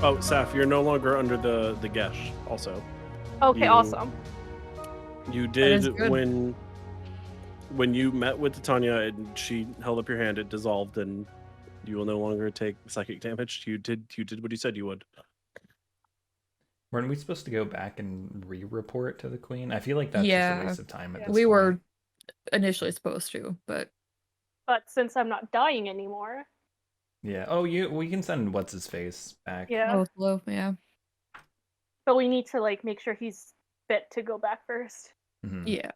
Oh, Saph, you're no longer under the Gesh. Also, Okay, awesome. You That is did good. when you met with Titania and she held up your hand. It dissolved, and you will no longer take psychic damage. You did what you said you would. Weren't we supposed to go back and re-report to the queen? I feel like that's just Yeah. a waste of time at Yeah. this We point. were initially supposed to, but But since I'm not dying anymore, Yeah. Oh, we can send what's his face back. yeah. oh, hello, yeah, But we need to like make sure he's fit to go back first, Mhm. yeah.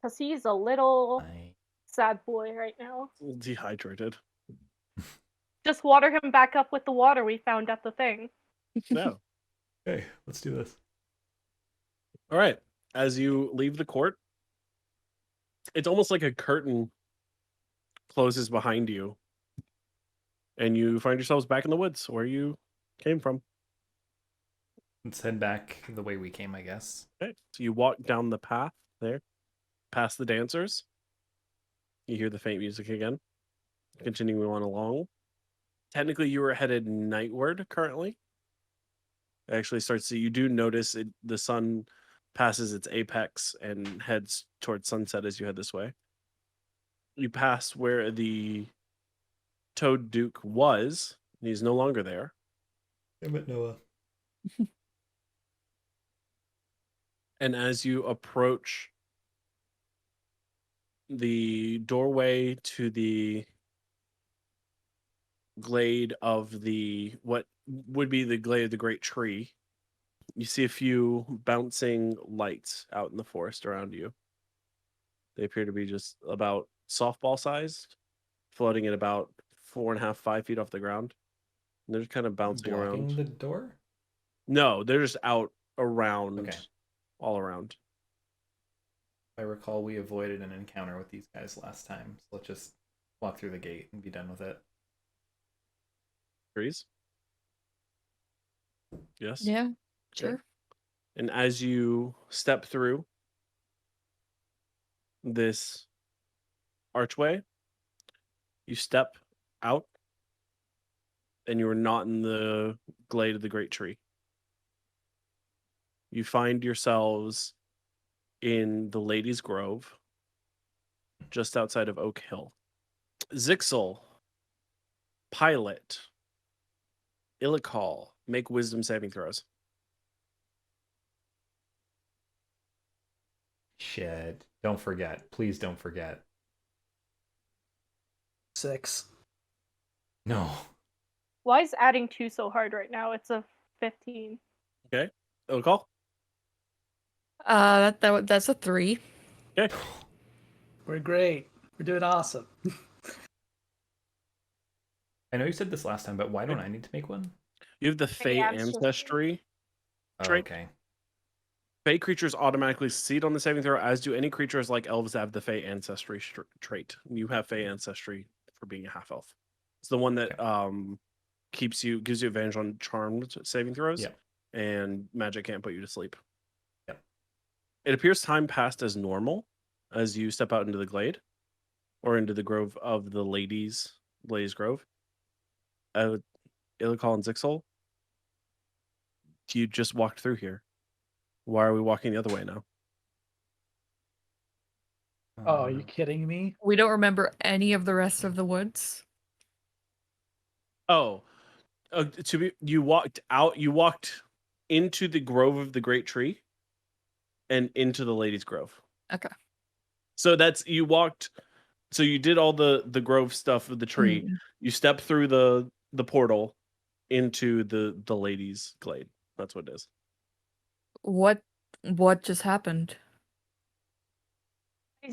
because he's a little I- sad boy right now. Dehydrated. Just water him back up with the water we found at the thing. No. Okay, let's do this. All right. As you leave the court, it's almost like a curtain closes behind you, and you find yourselves back in the woods where you came from. Let's head back the way we came, I guess. Okay. So you walk down the path there, past the dancers. You hear the faint music again. Continuing on along. Technically, you were headed nightward currently. It actually starts to, you do notice the sun passes its apex and heads towards sunset as you head this way. You pass where the Toad Duke was, and he's no longer there. Damn it, Noah. And as you approach the doorway to the glade of the, what would be the glade of the great tree, you see a few bouncing lights out in the forest around you. They appear to be just about softball sized, floating at about 4.5, 5 feet off the ground. And they're just kind of bouncing Blocking around. the door? No, they're just out around, Okay. all around. I recall we avoided an encounter with these guys last time, so let's just walk through the gate and be done with it. Trees? Yes? Yeah, Okay. sure. And as you step through this archway, you step out, and you are not in the glade of the great tree. You find yourselves in the Ladies' Grove, just outside of Oak Hill. Zhixil, Pilot, Ilikhal, make wisdom saving throws. Shit. Don't forget. Please don't forget. 6. No. Why is adding 2 so hard right now? It's a 15. Okay. Ilikhal? That's a 3. Okay. We're great. We're doing awesome. I know you said this last time, but why don't I need to make one? You have the Fey ancestry Oh, trait. okay. Fey creatures automatically succeed on the saving throw, as do any creatures like elves that have the Fey ancestry trait. You have Fey ancestry for being a half elf. It's the one that gives you advantage on charmed saving throws. Yep. And magic can't put you to sleep. Yep. It appears time passed as normal as you step out into the glade or into the grove of the Ladies' Grove. Ilikhal and Zhixil, you just walked through here. Why are we walking the other way now? Oh, are you kidding me? We don't remember any of the rest of the woods. Oh, you walked into the grove of the great tree and into the Ladies' Grove. Okay. So so you did all the grove stuff of the tree. Mhm. You stepped through the portal into the Ladies' Glade. That's what it is. What just happened?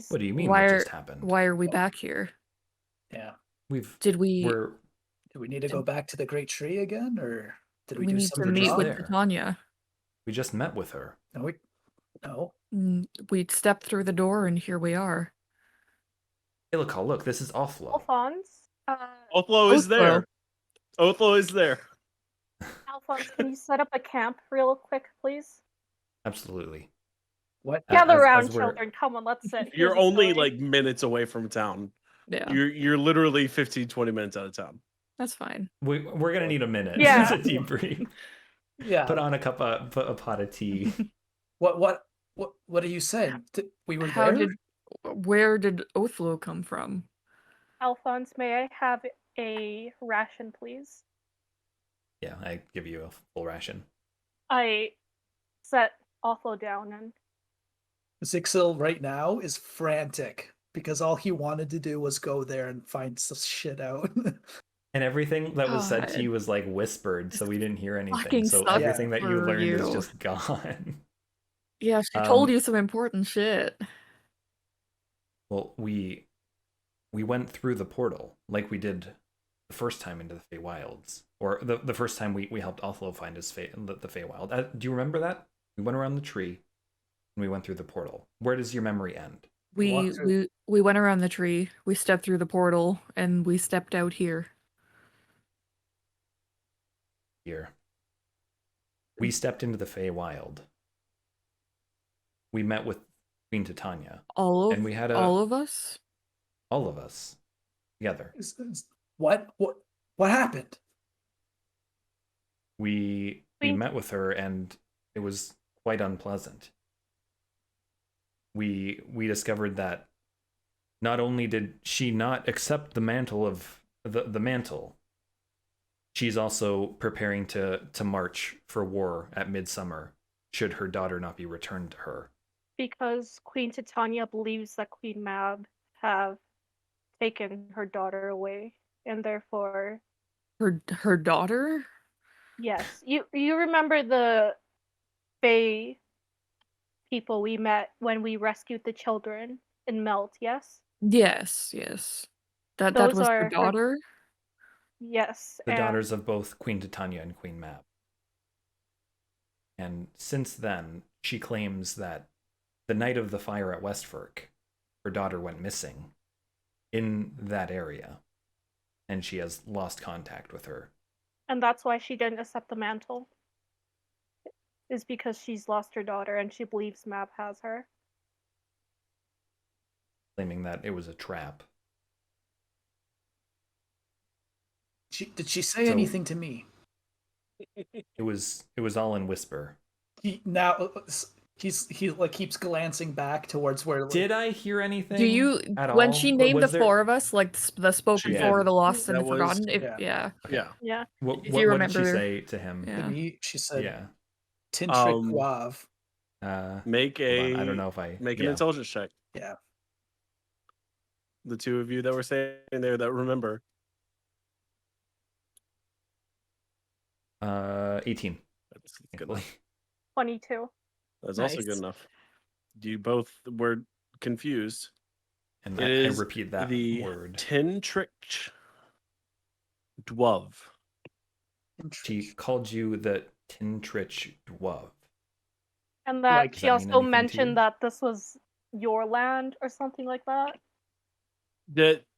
What do you mean Why what are- just happened? Why are we back here? Yeah. Did we We're Do we need to go back to the Great Tree again, or did we we do need some to meet job? with there. Titania? we just met with her. No. We stepped through the door and here we are. Ilikhal, look, this is Offlow. Alfonz? Othlo is there. Othlo is there. Alfonz, can you set up a camp real quick, please? Absolutely. What? Gather as around, we're- children. Come on, let's sit. You're Here's a only story. like minutes away from town. Yeah. You're literally 15, 20 minutes out of town. That's fine. We're gonna need a minute Yeah. to debrief. Yeah. Put on a pot of tea. What are you saying? We were How there? where did Othlo come from? Alfonz, may I have a ration, please? Yeah, I give you a full ration. I set Otho down and Zhixil right now is frantic because all he wanted to do was go there and find some shit out. And everything that was said to God. you was like whispered, so we didn't hear anything. fucking So sucks everything that you for learned is you. just gone. Yeah, she told Um, you some important shit. Well, we went through the portal like we did the first time into the Fey Wilds, or the first time we helped Othlo find his the Fey Wild. Do you remember that? We went around the tree, and we went through the portal. Where does your memory end? We went around the tree, we stepped through the portal, and we stepped out here. Here. We stepped into the Fey Wild. We met with Queen Titania. And we had all of us? all of us together. What happened? We met with her, and it was quite unpleasant. We discovered that not only did she not accept the mantle of the mantle, she's also preparing to march for war at midsummer, should her daughter not be returned to her. because Queen Titania believes that Queen Mab have taken her daughter away, and therefore, Her daughter? yes, you remember the Fey people we met when we rescued the children in Melt, yes? Yes. That Those was are her her- daughter? Yes, The and daughters of both Queen Titania and Queen Mab. And since then, she claims that the night of the fire at Westfork, her daughter went missing in that area, and she has lost contact with her. and that's why she didn't accept the mantle. Is because she's lost her daughter and she believes Mab has her. Claiming that it was a trap. Did she say So- anything to me? It was all in whisper. He like keeps glancing back towards where. Did I hear anything? Do you at when all? she named the Was there- four of us, like the spoken She for, did. the lost and That the was- forgotten? yeah. Yeah. Okay. Yeah. Yeah. What, If what, you what did she remember- say to him? Yeah. She said, Yeah. "Tintric Guave." Make Hold a. on, I don't know if I Make an yeah. intelligence check. Yeah. The two of you that were saying there that remember. 18. That's good thankfully. enough. 22. That's also good Nice. enough. You both were confused. And It I is repeat that the word. Tintrich Dwov. She called you the Tintrich Dwov. And that Like- she Does that mean also anything to you? mentioned that this was your land or something like that.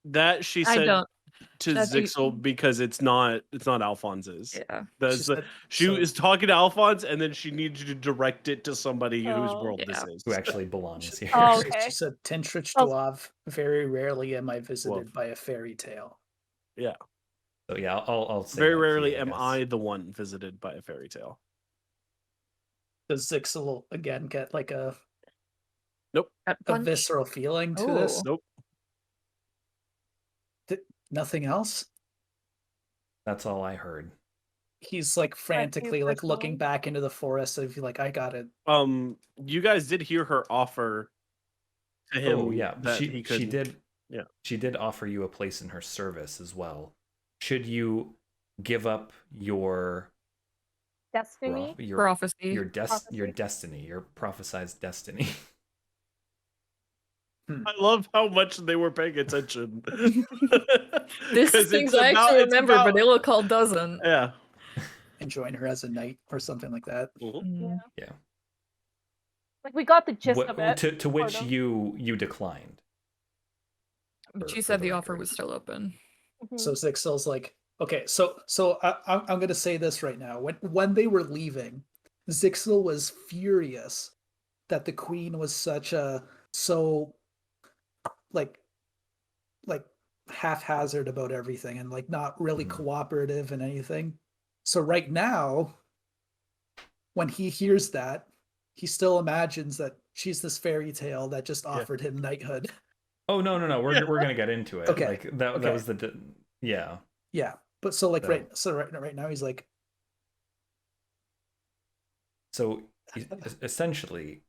That she I said don't. to that you- Zhixil because it's not Alfonz's. Yeah. That's said- she so- is talking to Alfonz, and then she needs you to direct it to somebody whose Oh. world this Yeah. is. Who actually belongs here. Oh, She okay. said, "Tintrich Oh. Dwave, very rarely am I visited Dwave. by a fairy tale." So yeah, I'll say Very that to you, rarely am guess. I the one visited by a fairy tale. Does Zhixil again get like a Gut punch? visceral feeling to Oh. this? Nope. Nothing else? That's all I heard. He's like frantically like looking personally? back into the forest of like, I got it. You guys did hear her offer to him. Oh yeah, that she he could. did. Yeah. She did offer you a place in her service as well. Should you give up your Destiny. Prophecy. your Prophecy. destiny, your prophesized destiny? I love how much they were paying attention. This 'Cause things it's I about- actually it's remember, about- but Ilikhal doesn't. Yeah. And join her as a knight or something like that. Mm. Like we got the gist What- of it. to which sort of. you declined. But For- she for said the the offer record. was still open. Mhm. So Zixil's like, okay, so I'm gonna say this right now. When they were leaving, Zhixil was furious that the queen was so like haphazard about everything and like not really Mhm. cooperative and anything. So right now, when he hears that, he still imagines that she's this fairy tale that just offered him knighthood. Oh no, we're gonna get into it. Okay, Like that okay. was yeah. Yeah, but so like So- right now he's like, So essentially,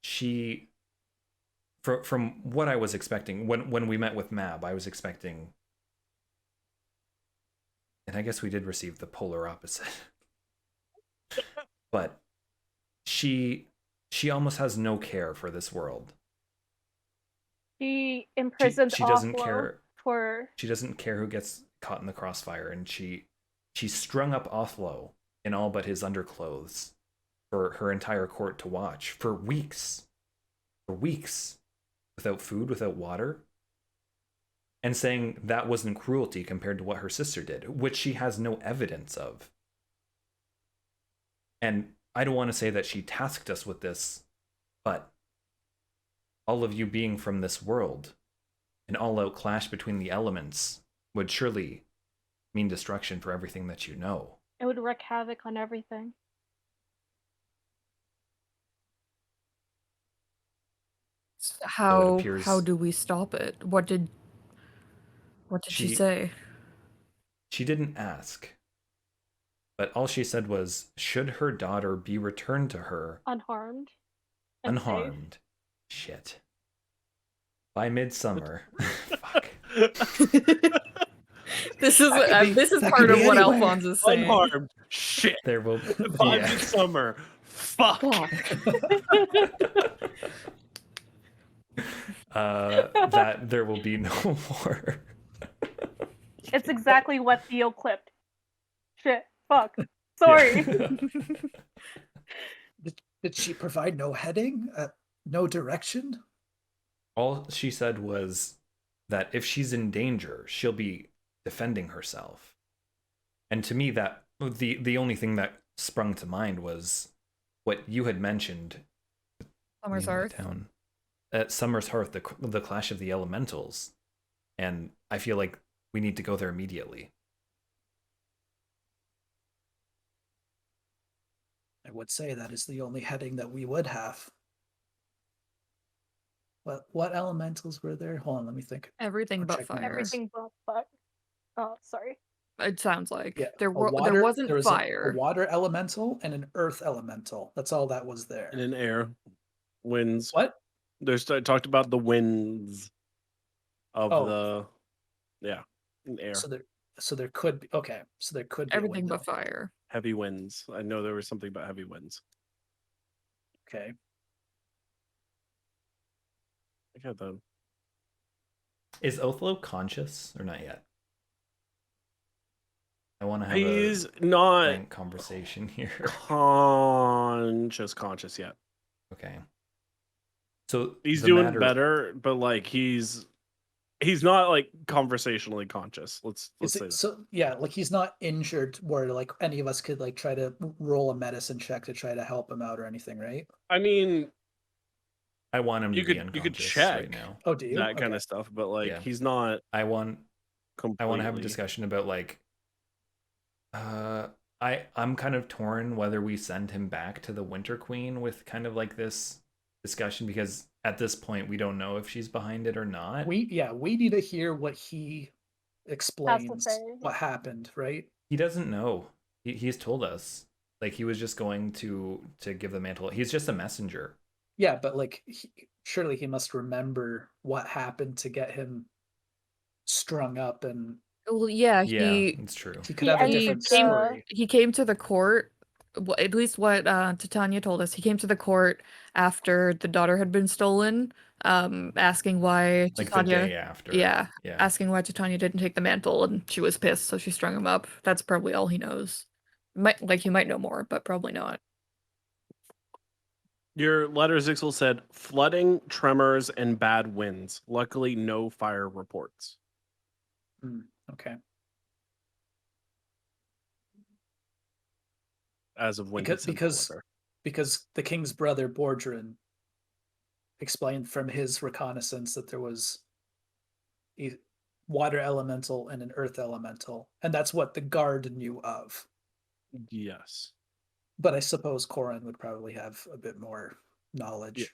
she, from what I was expecting when we met with Mab, I was expecting, and I guess we did receive the polar opposite. But she almost has no care for this world. She imprisoned She doesn't Offlow care. for She doesn't care who gets caught in the crossfire, and she strung up Offlow in all but his underclothes for her entire court to watch for weeks. For weeks. Without food, without water. And saying that wasn't cruelty compared to what her sister did, which she has no evidence of. And I don't want to say that she tasked us with this, but all of you being from this world, an all-out clash between the elements would surely mean destruction for everything that you know. it would wreak havoc on everything. How appears- how do we stop it? What did she say? She didn't ask. But all she said was, should her daughter be returned to her Unharmed. and safe. unharmed? Shit. By midsummer. Fuck. This is That could be- this is that part could of be what anywhere. Alfonz is saying. Unharmed. Shit. There will By yeah. midsummer. Fuck. That there will be no more. It's exactly what Theo clipped. Shit. Fuck. Sorry. did she provide no heading, no direction? All she said was that if she's in danger, she'll be defending herself. And to me, that the only thing that sprung to mind was what you had mentioned. Summer's name of Hearth. the town. At Summer's Hearth, the clash of the elementals, and I feel like we need to go there immediately. I would say that is the only heading that we would have. What elementals were there? Hold on, let me think. Everything I'll but check my fire. Everything but fuck. Oh, sorry. It sounds like Yeah, there there wasn't was fire. a water elemental and an earth elemental. That's all that was there. And in air. Winds. What? There's I talked about the winds of Oh. in air. So there could be okay. So there could be a Everything window. but fire. Heavy winds. I know there was something about heavy winds. Okay. I got them. Is Othlo conscious or not yet? I want to have He's a not frank conversation here. conscious yet. Okay. So He's the doing matter- better, but like he's not like conversationally conscious. Let's Is say it, that. so yeah, like he's not injured where like any of us could like try to roll a medicine check to try to help him out or anything, right? I mean, I want him to you be could unconscious check right now. Oh, do you? that kind Okay. of stuff, but like Yeah. he's not I want completely. to have a discussion about like I'm kind of torn whether we send him back to the Winter Queen with kind of like this discussion, because at this point we don't know if she's behind it or not. We need to hear what he explains say. what happened, right? He doesn't know. He's told us like he was just going to give the mantle. He's just a messenger. Yeah, but like surely he must remember what happened to get him strung up, and Well, yeah, Yeah, he it's true. he could He have a ended different the- story. he came to the court. At least what Titania told us. He came to the court after the daughter had been stolen, asking why Like the Titania. day after. Yeah, Yeah. asking why Titania didn't take the mantle, and she was pissed, so she strung him up. That's probably all he knows. He might know more, but probably not. Your letter, Zhixil, said flooding, tremors, and bad winds. Luckily, no fire reports. Okay. As of when Because the king's brother Bordrin explained from his reconnaissance that there was water elemental and an earth elemental, and that's what the guard knew of. Yes. But I suppose Corin would probably have a bit more knowledge.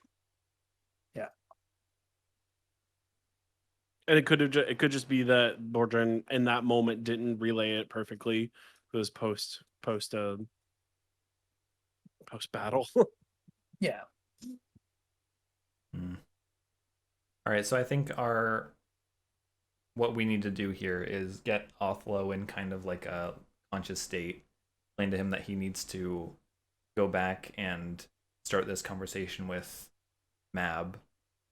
Yeah. And it could just be that Bordren in that moment didn't relay it perfectly. It was post battle. Yeah. All right, so I think what we need to do here is get Othlo in kind of like a conscious state, explain to him that he needs to go back and start this conversation with Mab.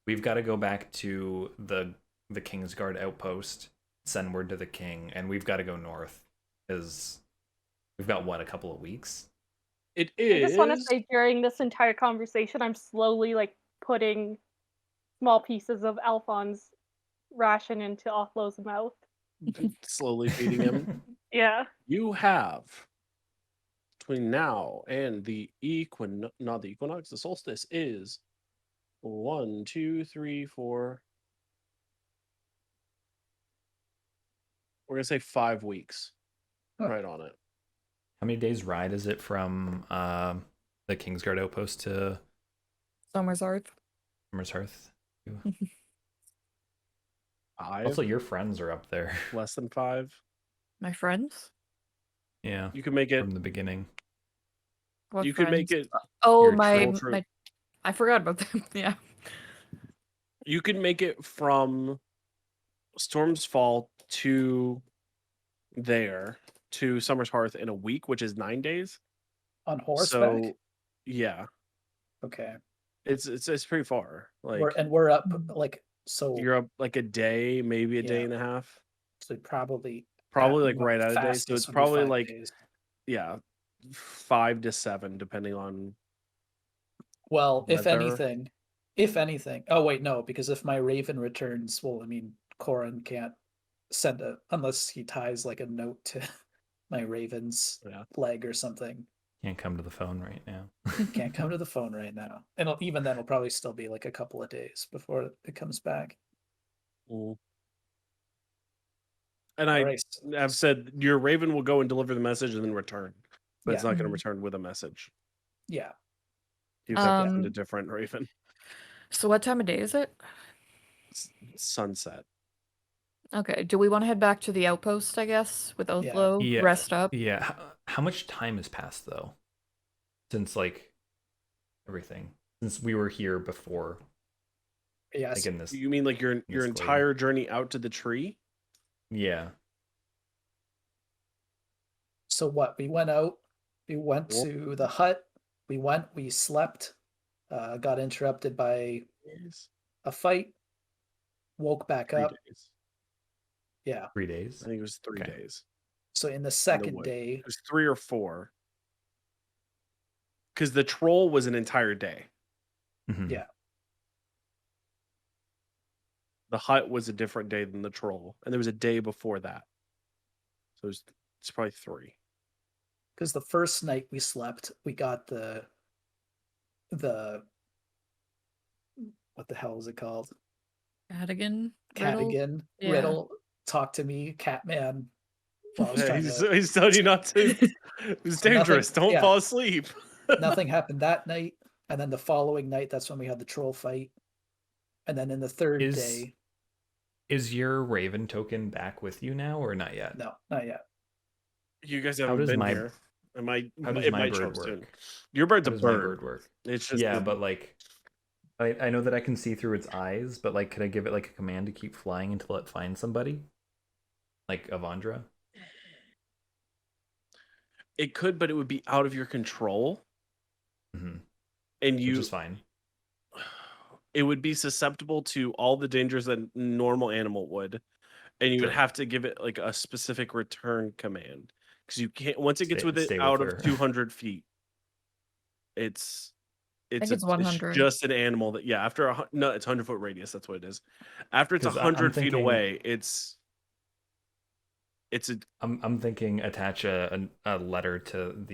We've got to go back to the Kingsguard outpost, send word to the king, and we've got to go north because we've got a couple of weeks. It I is. just want to say during this entire conversation, I'm slowly like putting small pieces of Alfonz ration into Othlo's mouth. Slowly feeding him. Yeah. You have between now and the the solstice is 1, 2, 3, 4. We're gonna say 5 weeks. Huh. Right on it. How many days ride is it from the Kingsguard outpost to Summer's Hearth. Summer's Hearth? 5. Also, your friends are up there. Less than 5. My friends? Yeah, You can make it. from the beginning. What You could make friends? it. Oh, your my, troll troop. my. I forgot about them. Yeah. You can make it from Storm's Fall to there to Summer's Hearth in a week, which is 9 days. On horseback? So, yeah, Okay. it's pretty far. Like we're up like so you're up like a day, maybe a day Yeah. and a half. so probably Probably like at right out of day. So fastest it's would be probably 5 like days. 5 to 7, depending on. Well, if weather. anything. Oh wait, no, because if my raven returns, well, I mean, Corin can't send unless he ties like a note to my raven's Yeah. leg or something. Can't come to the phone right now. Can't come to the phone right now, and even then, it'll probably still be like a couple of days before it comes back. Mm. And All right. I've said your raven will go and deliver the message and then return, but it's Yeah. not going to Mhm. return with a message. Yeah. You have to find a Um, different raven. So what time of day is it? Sunset. Okay. Do we want to head back to the outpost, I guess, with Othlo? Yeah. Rest up? Yeah. How much time has passed though? Since like everything. Since we were here before. Yes. Like in this. You mean like your glade. entire journey out to the tree? Yeah. So what? We went out. We went Yep. to the hut. We slept. Got interrupted by a fight. Woke back 3 up. days. Yeah. 3 days. I think it was 3 Okay. days. So in the second wood. day, It was 3 or 4. Because the troll was an entire day. Mhm. Yeah. The hut was a different day than the troll, and there was a day before that. So it's probably 3. because the first night we slept, we got the what the hell is it called? Cadigan? Riddle? Cadigan Yeah. riddle. Talk to me, Catman. While I was trying to, He's telling you not to. It's So dangerous. nothing- Don't yeah. fall asleep. nothing happened that night, and then the following night, that's when we had the troll fight, and then in the third day, Is your Raven token back with you now or not yet? no, not yet. You guys How haven't does been my- here. It might How does it my might show bird up soon. work? Your bird's How a does my bird. bird work? It's just Yeah, but like I know that I can see through its eyes, but like could I give it like a command to keep flying until it finds somebody? Like Avandra? it could, but it would be out of your control, Mm-hmm. and Which you is fine. it would be susceptible to all the dangers that a normal animal would, and you would Sure. have to give it like a specific return command because you can't once it gets Stay- with it stay with out her. of 200 feet. It's think a- it's 100. just an animal that after no, it's 100-foot radius. That's what it is. After it's 'Cause I'm 100 feet thinking- away, it's a I'm thinking attach a letter to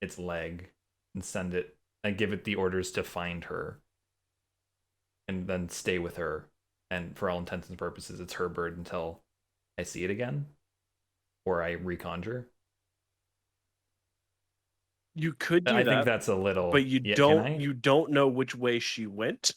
its leg and send it and give it the orders to find her and then stay with her and for all intents and purposes, it's her bird until I see it again, or I reconjure. You could do I that. think that's a little. But you Yeah, don't know which way she went,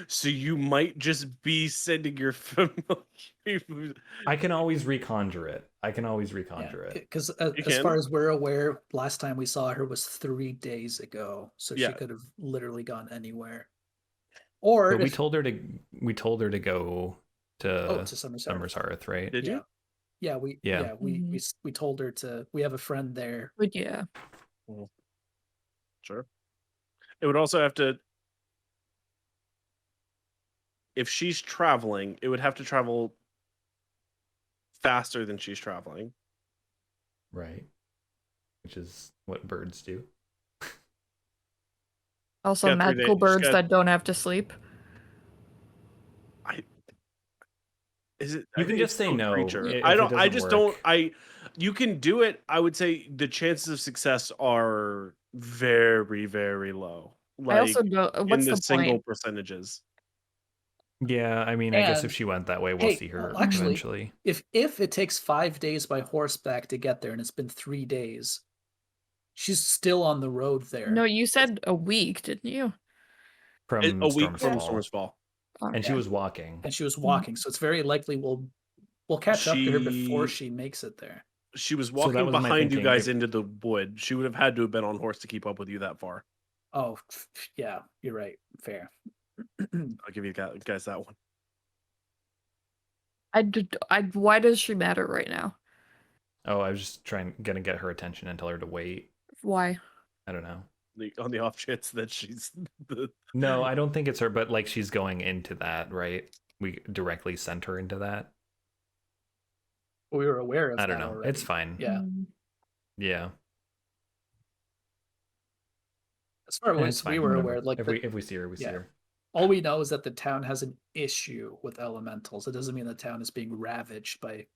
so you might just be sending your familiar. I can always reconjure it. Because You as far can. as we're aware, last time we saw her was 3 days ago, so she Yeah. could have literally gone anywhere. Or But we if- told her to go to to Summer's Summer's Hearth, right? Did you? Yeah, we told her to. We have a friend there. But yeah. Sure. It would also have to. If she's traveling, it would have to travel faster than she's traveling. Right. Which is what birds do. Also, got 3 magical days. birds Got- that don't have to sleep. Is it? You can it's just say still a no creature. if I it don't. I doesn't just don't. work. You can do it. I would say the chances of success are very, very low. I also don't. in What's the the single point? percentages. Yeah, I mean, I guess if And- she went that way, we'll hey, see her well, actually, eventually. If it takes 5 days by horseback to get there, and it's been 3 days, she's still on the road there. No, you said a week, didn't you? From A week Storm's from Fall. Storm's Fall. And she Yeah. was walking. And she was walking, so it's very likely we'll catch up to her before She- she makes it there. She was that walking was my behind you thinking, guys if- into the wood. She would have had to have been on horse to keep up with you that far. Oh, yeah, you're right. Fair. I'll give you guys that one. Why does she matter right now? Oh, I was just gonna get her attention and tell her to wait. Why? I don't know. On the off chance that she's the No, I don't think it's her, but like she's going into that, right? We directly sent her into that. We were aware of I don't that know. already. It's fine. Yeah. Yeah. As far It's as fine. we were whatever. aware, like if we see her, we see yeah. her. all we know is that the town has an issue with elementals. It doesn't mean the town is being ravaged by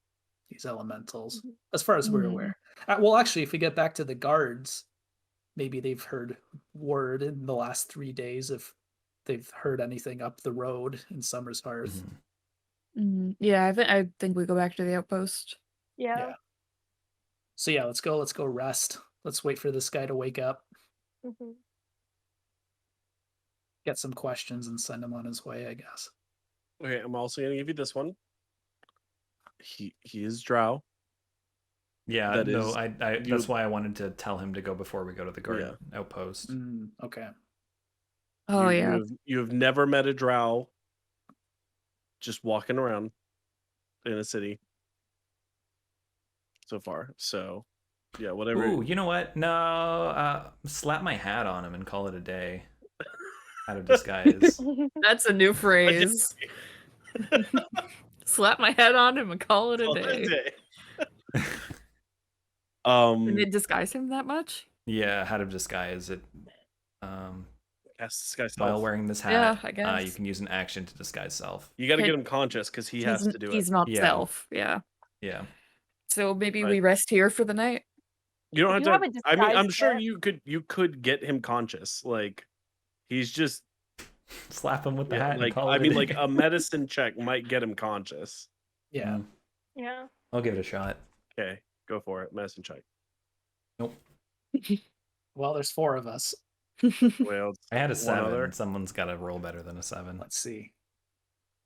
these elementals, as far as we're Mhm. aware. Well, actually, if we get back to the guards, maybe they've heard word in the last 3 days if they've heard anything up the road in Summer's Hearth. Mhm. Yeah, I think we go back to the outpost. Yeah. Yeah. So yeah, let's go rest. Let's wait for this guy to wake up, Mhm. get some questions, and send him on his way, I guess. Okay, I'm also gonna give you this one. He is drow. Yeah, That no, is- I you- that's why I wanted to tell him to go before we go to the guard outpost. Okay. Oh You- yeah. you have never met a drow just walking around in a city so far. So yeah, whatever. Ooh, you know what? No, slap my hat on him and call it a day. Out of disguise. That's a new phrase. Slap my head on him and call it a Call it a day. day. Did it disguise him that much? Yeah, hat of disguise. It Yes, disguise while self. wearing this hat, Yeah, I you guess. can use an action to disguise self. You got to Okay. get him conscious because he has to do He's it. not Yeah. self. Yeah. Yeah. So maybe Right. we rest here for the night. You don't have You to. have a I mean, I'm disguise sure kit. you could get him conscious. Like he's just Slap him with the yeah, hat. And like call I it mean, a like day. a medicine check might get him conscious. Yeah. Mm, Yeah. I'll give it a shot. Okay, go for it. Medicine check. Nope. Well, there's 4 of us. Well, I had a one 7. other. Someone's got to roll better than a 7. Let's see.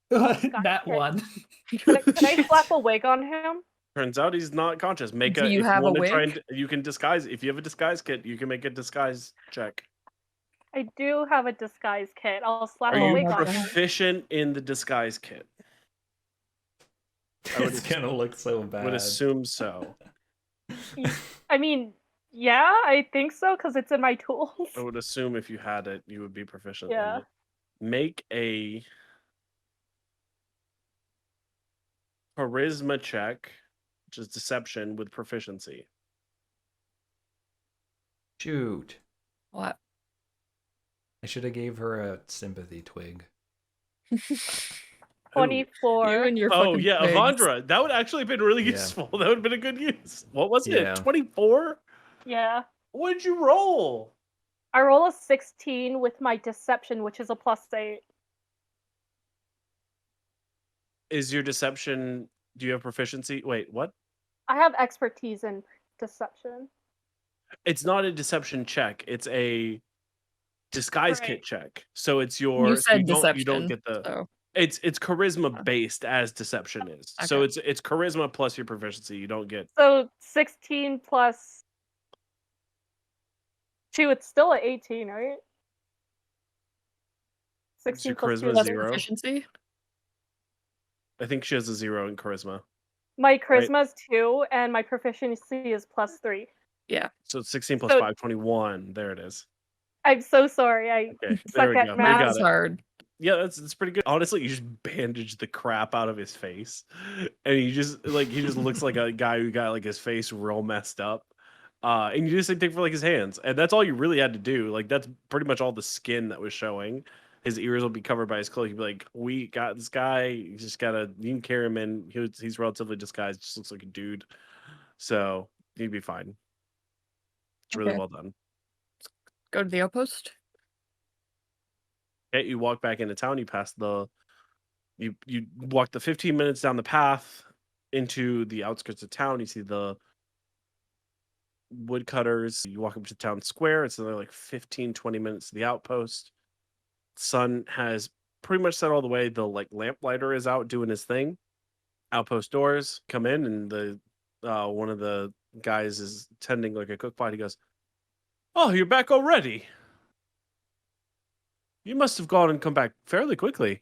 That check. one. Can I slap a wig on him? Turns out he's not conscious. Make Do a. you if have a you want to try wig? and you can disguise. If you have a disguise kit, you can make a disguise check. I do have a disguise kit. I'll slap Are a you wig on him. proficient in the disguise kit? I would It's gonna look so bad. Would assume so. I mean, yeah, I think so because it's in my tools. I would assume if you had it, you would be proficient. Yeah. In it. Make a charisma check, which is deception with proficiency. Shoot. What? I should have gave her a sympathy twig. 24. You and your Oh fucking yeah, pigs. Avandra. That would actually have been really Yeah. useful. That would have been a good use. What was Yeah. it? 24? Yeah. What did you roll? I roll a 16 with my deception, which is a +8. Is your deception? Do you have proficiency? Wait, what? I have expertise in deception. It's not a deception check. It's a disguise Right. kit check. So it's You your. So said deception. you don't get the. So. It's charisma based as deception is. So Okay. it's charisma plus your proficiency. You don't get. So 16 plus 2, it's still at 18, right? 16 your plus 2 charisma is Plus zero? proficiency. I think she has a 0 in charisma. My charisma is 2, and my proficiency is plus 3. Yeah. So it's 16 plus So- 5, 21. There it is. I'm so sorry. I Okay, there suck we at go. We math. got That's it. hard. Yeah, that's pretty good. Honestly, you just bandage the crap out of his face, and he just looks like a guy who got like his face real messed up. And you just take for like his hands, and that's all you really had to do. Like that's pretty much all the skin that was showing. His ears will be covered by his cloak. You'd be like, "We got this guy. You just gotta you can carry him in. He's relatively disguised. Just looks like a dude, so he'd be fine. It's really Okay. well done." Go to the outpost. Okay, you walk back into town. You pass the, you walk the 15 minutes down the path into the outskirts of town. You see the woodcutters. You walk up to town square. It's another like 15, 20 minutes to the outpost. Sun has pretty much set all the way. The like lamplighter is out doing his thing. Outpost doors come in, and the one of the guys is tending like a cook pot. He goes, "Oh, you're back already. You must have gone and come back fairly quickly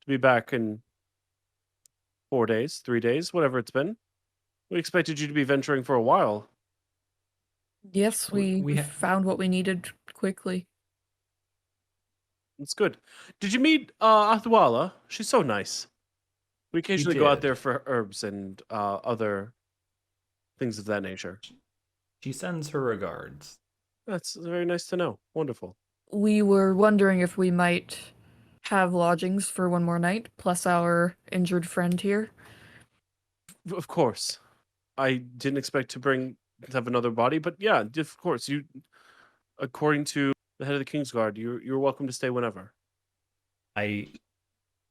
to be back in 4 days, 3 days, whatever it's been. We expected you to be venturing for a while." Yes, we found what we needed quickly. It's good. Did you meet Athwala? She's so nice. We occasionally go out did. there for herbs and other things of that nature. She sends her regards. That's very nice to know. Wonderful. We were wondering if we might have lodgings for one more night, plus our injured friend here. Of course. I didn't expect to have another body, but yeah, of course. You, according to the head of the Kingsguard, you're welcome to stay whenever.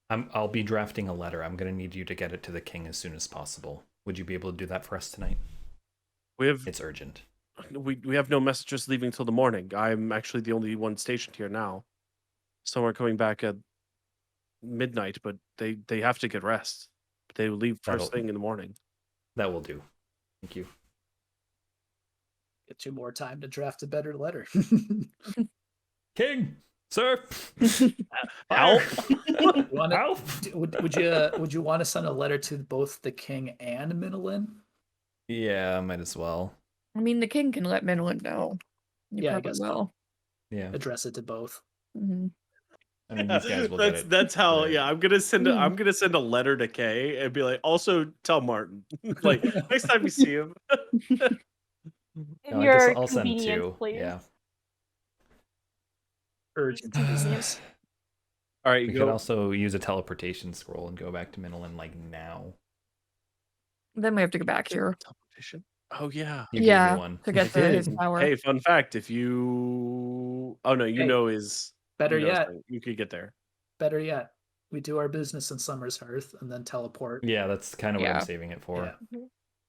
I'll be drafting a letter. I'm gonna need you to get it to the king as soon as possible. Would you be able to do that for us tonight? It's urgent. We have no messages leaving till the morning. I'm actually the only one stationed here now. Some are coming back at midnight, but they have to get rest. They will leave first thing in the morning. That will do. Thank you. Get you more time to draft a better letter. King, sir. Help! Help! Would you want to send a letter to both the king and Minolin? Yeah, might as well. I mean, the king can let Minolin know. You Yeah, I probably guess will. Yeah. Address it to both. Mhm. I mean, these guys will get it. That's how. today. Yeah, I'm gonna send a letter to Kay and be like, also tell Martin, like next time you see him. In No, your I'll send convenience, two. please. Yeah. Urgent business. All right, you We go. could also use a teleportation scroll and go back to Minolin like now. Then we have to go back here. Teleportation? Oh yeah. You gave Yeah, me one. to get I his did. power. Hey, fun fact: if you, oh no, you Hey, know is Better you know his yet, thing. You could get there. better yet, we do our business in Summer's Hearth and then teleport. Yeah, that's kind of what Yeah. I'm saving it for. Yeah.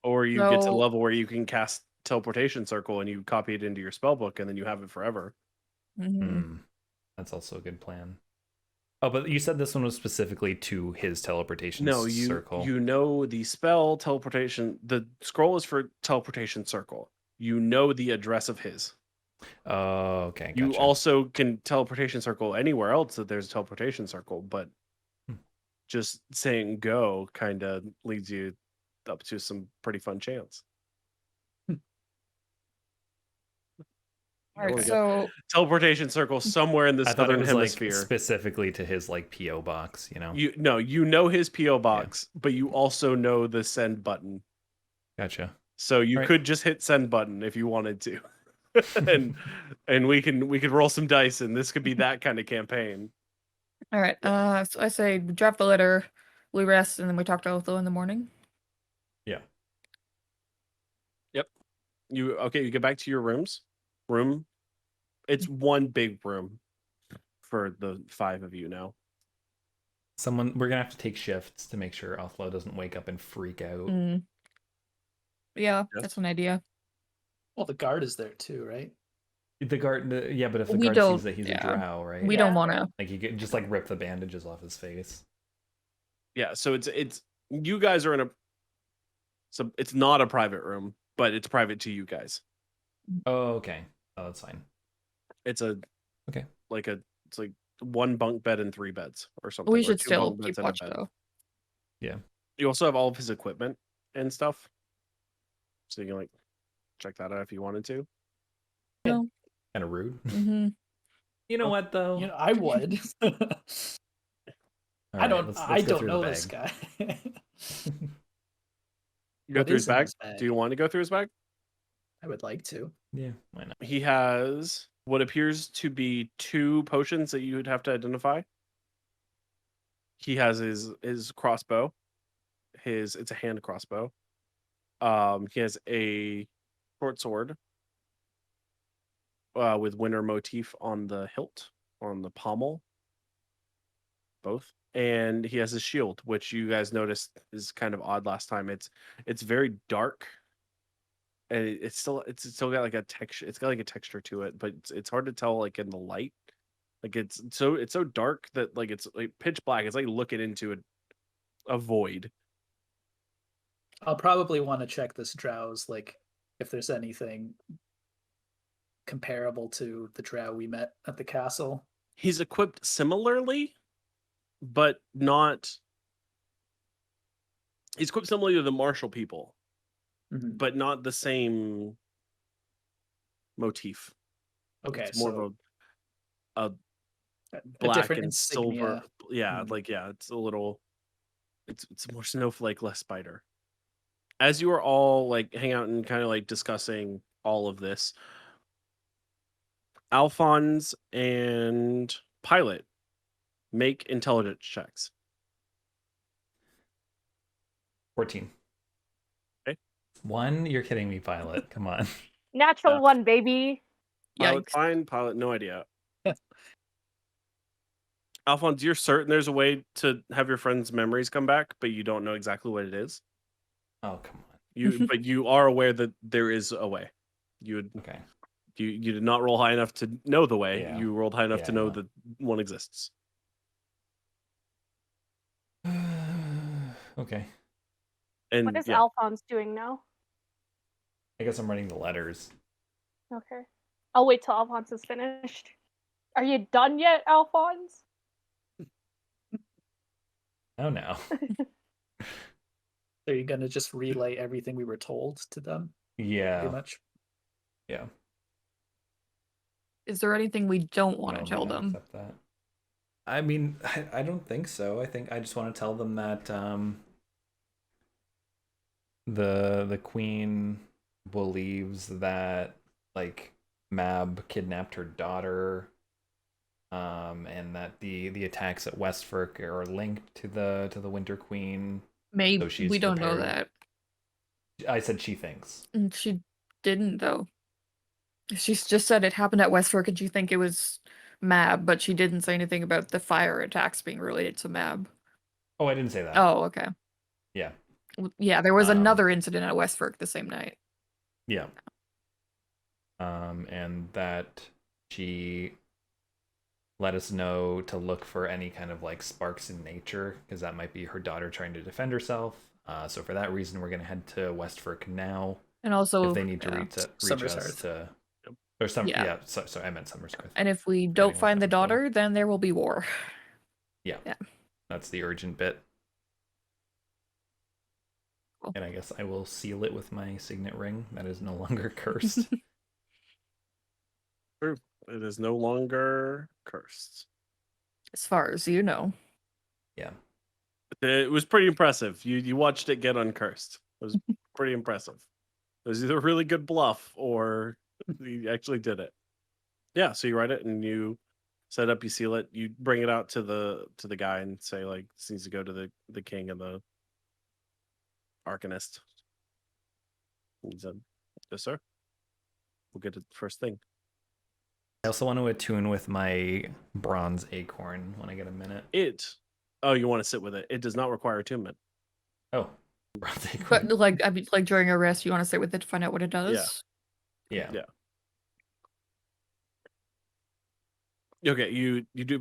Or you get to the So- level where you can cast teleportation circle and you copy it into your spell book and then you have it forever. Mhm. Hmm. That's also a good plan. Oh, but you said this one was specifically to his teleportation No, circle. you know the spell teleportation. The scroll is for teleportation circle. You know the address of his. Oh, okay. Gotcha. You also can teleportation circle anywhere else that there's a teleportation circle, but Hmm. just saying go kind of leads you up to some pretty fun chance. All right, we go. so Teleportation circle somewhere in the I thought it southern was hemisphere. like specifically to his like PO box, you know. You know his PO box, but you also know the send button. Gotcha. So you Right. could just hit send button if you wanted to. and we could roll some dice and this could be that kind of campaign. all right. So I say we draft the letter, we rest, and then we talk to Otho in the morning. Yeah. You get back to your room. It's one big room for the 5 of you now. We're gonna have to take shifts to make sure Othlo doesn't wake up and freak out. Mm. Yeah, Yes. that's an idea. Well, the guard is there too, right? The guard, yeah, but if the We guard don't- sees that he's yeah. a drow, right? We Yeah. don't want to. Like, you could just like rip the bandages off his face. Yeah, so it's you guys are in a, so it's not a private room, but it's private to you guys. Oh, okay. Oh, that's fine. It's a Okay. it's like 1 bunk bed and 3 beds or something. We or should 2 still bunk beds keep and a watch bed. though. You also have all of his equipment and stuff, so you can like check that out if you wanted to. Kind of rude. Mm-hmm. You know what though? You know, I would. All I right, don't. let's I go don't through know the this bag. guy. You go What through his is in bag. his bag? Do you want to go through his bag? I would like to. Yeah, why not? He has what appears to be 2 potions that you would have to identify. He has his crossbow. It's a hand crossbow. He has a short sword with winter motif on the hilt, on the pommel, both. And he has a shield, which you guys noticed is kind of odd last time. It's very dark, and it's still got like a texture. It's got like a texture to it, but it's hard to tell like in the light. Like it's so dark that like it's like pitch black. It's like looking into a void. I'll probably want to check this drow's, like, if there's anything comparable to the drow we met at the castle. He's equipped similarly, but not. He's equipped similarly to the martial people, Mhm. but not the same motif. Okay, It's more so of a a black different and insignia. silver. Yeah, Mhm. like it's a little. It's more snowflake, less spider. As you are all like hang out and kind of like discussing all of this, Alfonz and Pilot make intelligence checks. 14. Okay. 1? You're kidding me, Pilot. Come on. Natural Yeah. 1, baby. Pilot Yikes. fine, Pilot no idea. Alfonz, you're certain there's a way to have your friend's memories come back, but you don't know exactly what it is. Oh, come on. But you are aware that there is a way. You Okay. did not roll high enough to know the way. Yeah. You rolled high enough Yeah, to I know know. that one exists. Okay. And What is yeah, Alfonz doing now? I guess I'm writing the letters. Okay. I'll wait till Alfonz is finished. Are you done yet, Alfonz? Oh no. Are you gonna just relay everything we were told to them? Pretty Yeah. much. Yeah. Is there anything we don't want No, to tell they don't them? accept that. I mean, I don't think so. I think I just want to tell them that the queen believes that like Mab kidnapped her daughter, and that the attacks at Westfirk are linked to the Winter Queen. Maybe So she's we don't know prepared. that. I said she thinks. And she didn't though. She's just said it happened at Westfirk and she think it was Mab, but she didn't say anything about the fire attacks being related to Mab. Oh, I didn't say that. Oh, okay. Yeah. Yeah, there was Um, another incident at Westfirk the same night. Yeah. And that she let us know to look for any kind of like sparks in nature, because that might be her daughter trying to defend herself. So for that reason, we're gonna head to Westfirk now. And also If they need to yeah. reach Summer's us Hearth. to, or some, Yeah. yeah. Sorry, I meant Summer's Hearth. And if we Forgetting don't what find the that was called. daughter, then there will be war. That's the urgent bit. Cool. And I guess I will seal it with my signet ring that is no longer cursed. it is no longer cursed. As far as you know. Yeah. It was pretty impressive. You watched it get uncursed. It was pretty impressive. It was either a really good bluff or you actually did it. Yeah, so you write it and you set up, you seal it, you bring it out to the guy and say like this needs to go to the king and the arcanist. He said, yes, sir. We'll get it first thing. I also want to attune with my bronze acorn when I get a minute. It Oh, you want to sit with it. It does not require attunement. Oh, I'll take But one. like, I mean, like during a rest, you want to sit with it to find out what it does. Yeah. Yeah. Okay, you do.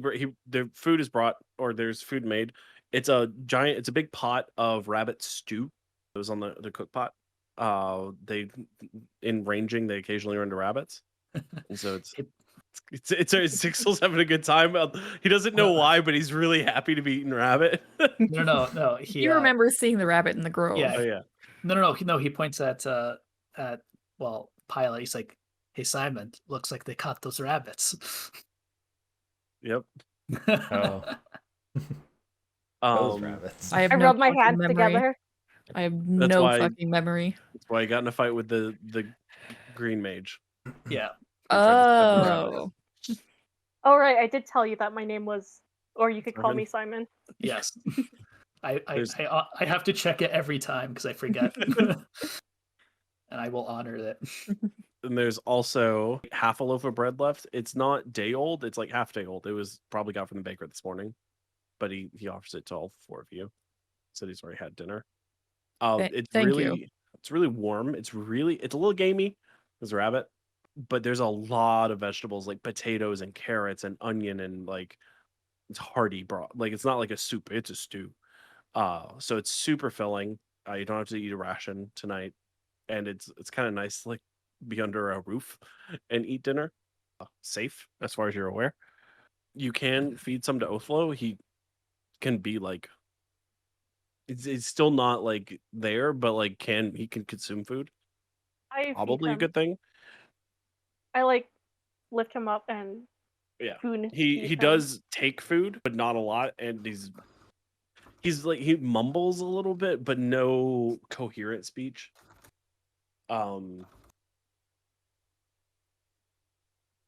The food is brought, or there's food made. It's a big pot of rabbit stew. It was on the cook pot. They in ranging, they occasionally run to rabbits, and so it's Zhixil's having a good time. He doesn't know why, but he's really happy to be eating rabbit. No. You remember seeing the rabbit in the grove? Yeah. Oh yeah. No. He points at Pilot. He's like, "Hey Simon, looks like they caught those rabbits." Yep. Oh, those Um, rabbits. I have I no rub my fucking hands memory. together. I have That's no why- fucking memory. That's why he got in a fight with the green mage. Yeah. He tried to stab the rabbit. Oh, Oh right, I did tell you that my name was, or you could call Simon? me Simon. Yes. I There's- have to check it every time because I forget, and I will honor it. And there's also half a loaf of bread left. It's not day old. It's like half day old. It was probably got from the baker this morning, but he offers it to all four of you. Said he's already had dinner. It's thank really you. it's really warm. It's a little gamey. There's a rabbit, but there's a lot of vegetables like potatoes and carrots and onion and like it's hearty broth. Like it's not like a soup. It's a stew. So it's super filling. You don't have to eat a ration tonight, and it's kind of nice to like be under a roof and eat dinner. Safe as far as you're aware. You can feed some to Othlo. He can be like it's still not like there, but like he can consume food. I feed Probably a him. good thing. I like lift him up and Yeah. food. He does take food, but not a lot, and he's like he mumbles a little bit, but no coherent speech.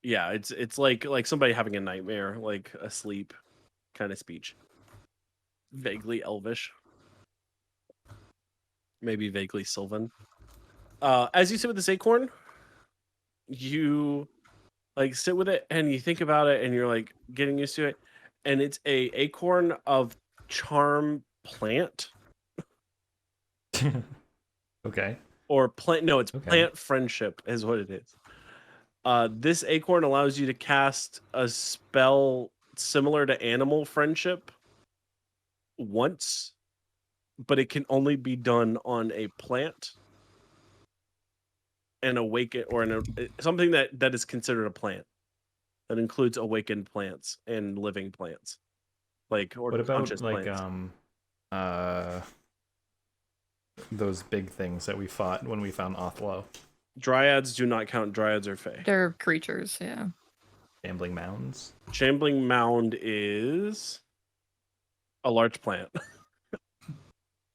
Yeah, it's like somebody having a nightmare, like asleep kind of speech. Vaguely elvish. Maybe vaguely Sylvan. As you sit with this acorn, you like sit with it and you think about it and you're like getting used to it. And it's a acorn of charm plant. Okay. Or plant no, it's Okay. plant friendship is what it is. This acorn allows you to cast a spell similar to animal friendship once, but it can only be done on a plant and awaken or something that is considered a plant. That includes awakened plants and living plants. Like or What about conscious like plants. those big things that we fought when we found Othlo? Dryads do not count. Dryads are fey. They're creatures, yeah. Shambling mounds? Shambling mound is a large plant.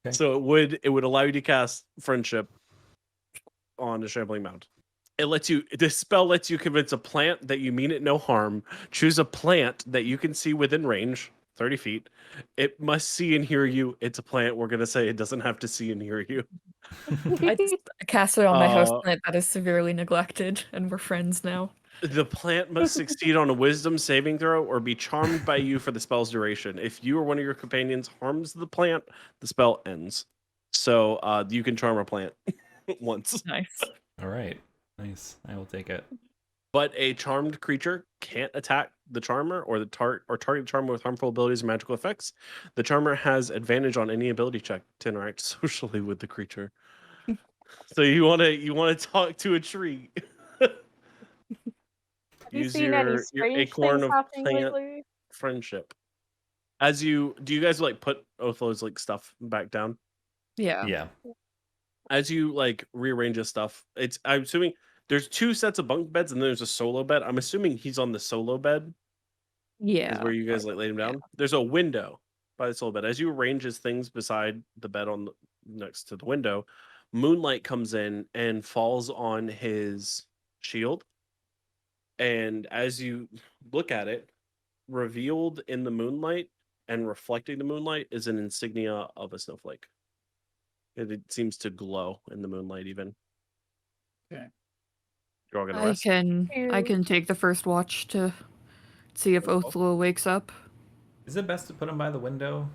Okay. So it would allow you to cast friendship on a shambling mound. This spell lets you convince a plant that you mean it no harm. Choose a plant that you can see within range, 30 feet. It must see and hear you. It's a plant. We're gonna say it doesn't have to see and hear you. I cast it on my house Uh, plant that is severely neglected, and we're friends now. The plant must succeed on a wisdom saving throw or be charmed by you for the spell's duration. If you or one of your companions harms the plant, the spell ends. So you can charm a plant once. Nice. All right. Nice. I will take it. But a charmed creature can't attack the charmer or target the charmer with harmful abilities or magical effects. The charmer has advantage on any ability check to interact socially with the creature. So you want to talk to a tree. Have you Use seen any your strange acorn things of happening plant lately? friendship. Do you guys like put Othlo's like stuff back down? Yeah. Yeah. As you like rearrange his stuff, I'm assuming there's two sets of bunk beds and then there's a solo bed. I'm assuming he's on the solo bed. Yeah. Is where you guys like laid him down. There's a window by the solo bed. As you arrange his things beside the bed next to the window, moonlight comes in and falls on his shield. And as you look at it, revealed in the moonlight and reflecting the moonlight is an insignia of a snowflake. It seems to glow in the moonlight even. Okay. You're all gonna I rest. can Ew. take the first watch to see if Oh. Othlo wakes up. Is it best to put him by the window?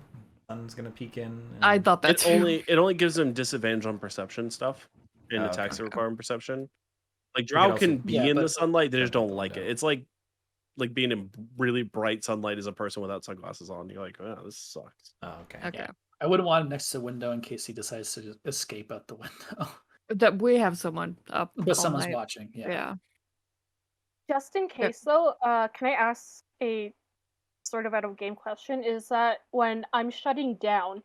Sun's gonna peek in. I and- thought that too. It only gives them disadvantage on perception stuff in Oh, attacks that okay. require perception. Like could drow also- can be Yeah, in the but sunlight, they just jump out don't the like it. window. It's like being in really bright sunlight as a person without sunglasses on. You're like, oh, this sucks. Oh, okay. Okay. I wouldn't want him next to the window in case he decides to just escape out the window. That we have someone up. But all someone's night. watching. Yeah. Yeah. Just in case, though, can I ask a sort of out of game question? Is that when I'm shutting down,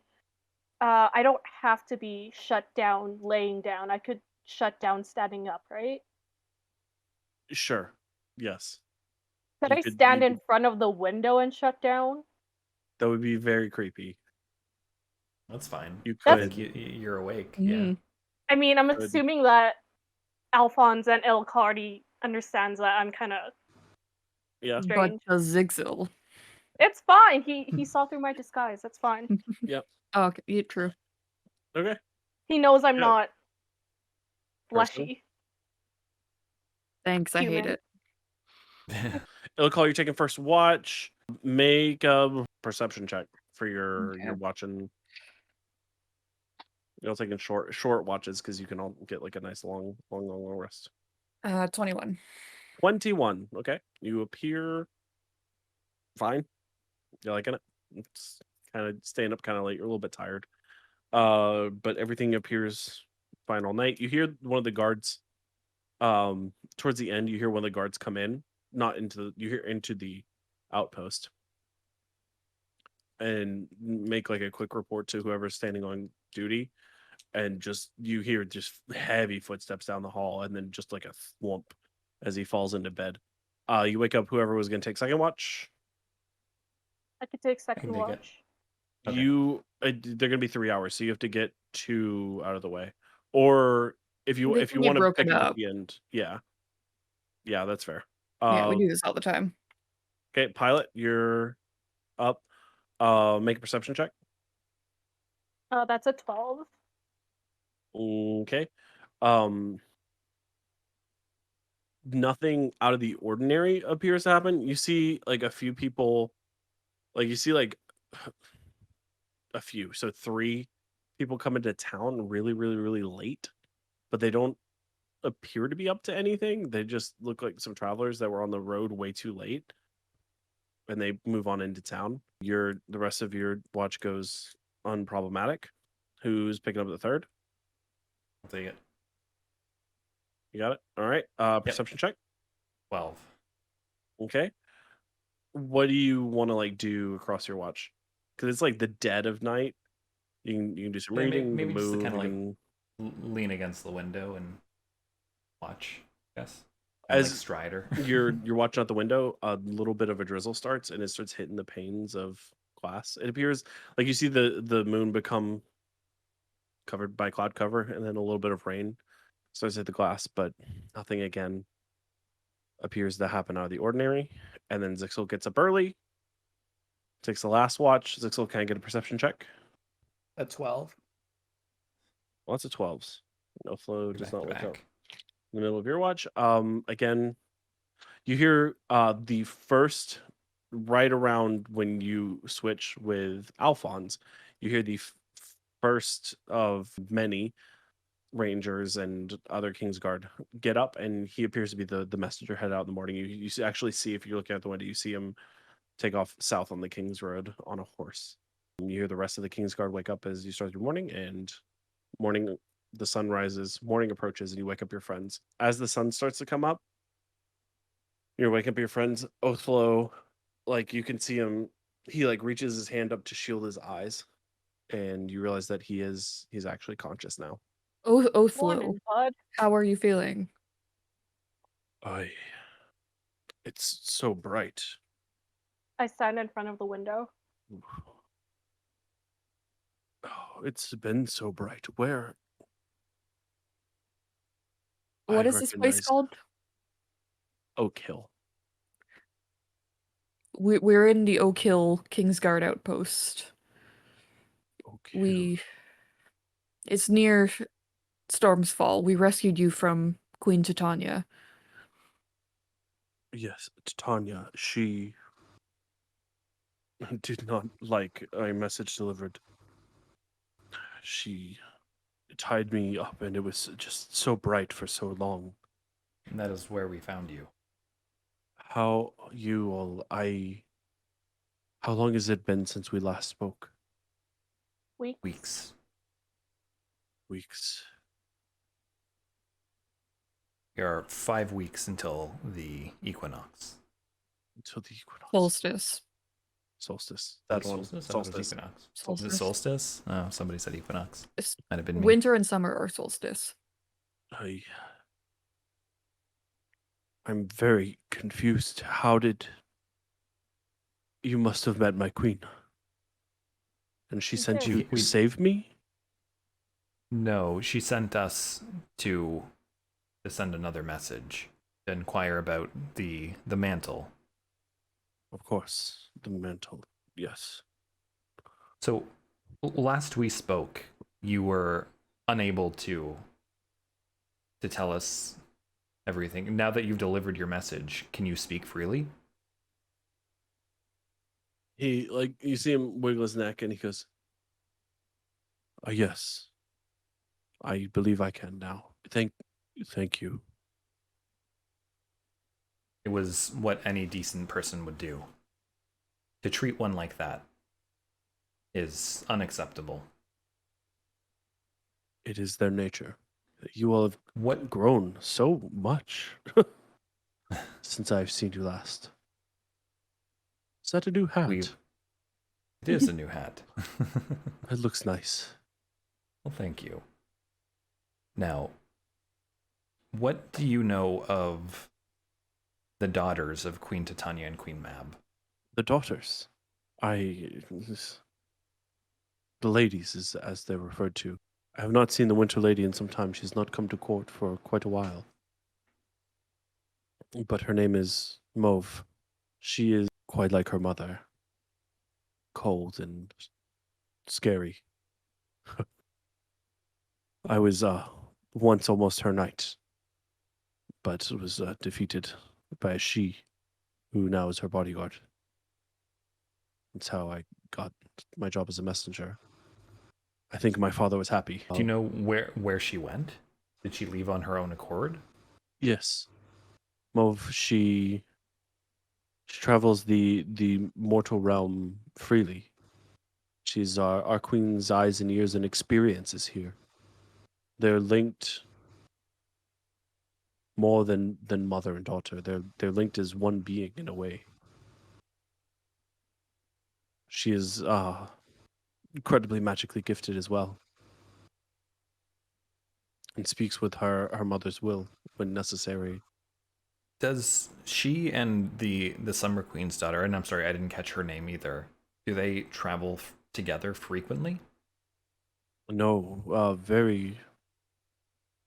I don't have to be shut down laying down. I could shut down standing up, right? Sure. Yes. Could You I could- stand you in front of the window and shut down? That would be very creepy. That's fine. You I could. think you're awake. Mm. I mean, I'm Could. assuming that Alfonz and Ilikhal already understands that I'm kind of Yeah. But strange. does Zhixil? It's fine. He saw through my disguise. That's fine. Oh, okay. Yeah, true. Okay. He knows I'm Yeah. not Person? fleshy. Thanks. I hate Human. it. Yeah. Ilikhal, you're taking first watch. Make a perception check for your Okay. your watching. You're all taking short watches because you can all get like a nice long rest. 21. 21. Okay. You appear fine. You're liking it. It's kind of staying up kind of late. You're a little bit tired. But everything appears fine all night. You hear one of the guards towards the end, you hear one of the guards come in, not into the you hear into the outpost and make like a quick report to whoever's standing on duty. And just you hear just heavy footsteps down the hall and then just like a thwomp as he falls into bed. You wake up whoever was gonna take second watch. I could take second take it. watch. Okay. They're gonna be 3 hours, so you have to get 2 out of the way. Or if you They can get want to broken pick it at up. the end, yeah, that's fair. Yeah, we do this all the time. Okay, pilot, you're up. Make a perception check. That's a 12. Okay. Nothing out of the ordinary appears to happen. You see like a few people, like you see like a few, so 3 people come into town really, really, really late, but they don't appear to be up to anything. They just look like some travelers that were on the road way too late, and they move on into town. The rest of your watch goes unproblematic. Who's picking up the third? I'll take it. You got it. All right. Perception check. 12. Okay. What do you want to like do across your watch? Because it's like the dead of night. You can do some Yeah, reading, maybe just to move, kinda, like, you Lean against the window and watch. I guess. As Like Strider. can- you're watching out the window. A little bit of a drizzle starts, and it starts hitting the panes of glass. It appears like you see the moon become covered by cloud cover, and then a little bit of rain starts to hit the glass, but nothing again appears to happen out of the ordinary. And then Zhixil gets up early, takes the last watch. Zhixil, can I get a perception check? At 12. Lots of 12s. No flow does not wake up Back. in the middle of your watch. Again, you hear the first right around when you switch with Alfonz, you hear the first of many rangers and other Kingsguard get up, and he appears to be the messenger head out in the morning. You actually see, if you're looking out the window, you see him take off south on the King's Road on a horse. And you hear the rest of the Kingsguard wake up as you start your morning, and the sun rises, morning approaches, and you wake up your friends. As the sun starts to come up, you wake up your friends. Oathflow, like you can see him, he like reaches his hand up to shield his eyes, and you realize that he's actually conscious now. Oathflow, Morning, bud. how are you feeling? It's so bright. I stand in front of the window. Oh, it's been so bright. Where? What I is this place recognize called? Oak Hill. We're in the Oak Hill Kingsguard outpost. Oak Hill. It's near Storm's Fall. We rescued you from Queen Titania. Yes, Titania. She did not like a message delivered. She tied me up, and it was just so bright for so long. And that is where we found you. How long has it been since we last spoke? Weeks. Weeks. There are 5 weeks until the equinox. Until the equinox. Solstice. Solstice. That That one. solstice? I thought it was Solstice. equinox. Is it Solstice. solstice? Oh, somebody said equinox. It's Might have been me. winter and summer are solstice. I'm very confused. How did... You must have met my queen. And she sent you We- save me? No, she sent us to send another message to inquire about the mantle. Of course. The mantle. Yes. So last we spoke, you were unable to tell us everything. Now that you've delivered your message, can you speak freely? He, you see him wiggle his neck, and he goes, yes. I believe I can now. Thank you. It was what any decent person would do. To treat one like that is unacceptable. It is their nature. You all have What grown so much since I've seen you last. Is that a new hat? it is a new hat. It looks nice. Well, thank you. Now, what do you know of the daughters of Queen Titania and Queen Mab? The daughters. The ladies, as they're referred to. I have not seen the Winter Lady in some time. She's not come to court for quite a while. But her name is Mauve. She is quite like her mother. Cold and scary. I was once almost her knight, but was defeated by a she, who now is her bodyguard. That's how I got my job as a messenger. I think my father was happy. Do you know where she went? Did she leave on her own accord? Yes. Mauve, she travels the mortal realm freely. She's our queen's eyes and ears and experiences here. They're linked more than mother and daughter. They're linked as one being in a way. She is incredibly magically gifted as well, and speaks with her mother's will when necessary. Does she and the Summer Queen's daughter, and I'm sorry, I didn't catch her name either, do they travel together frequently? No, very,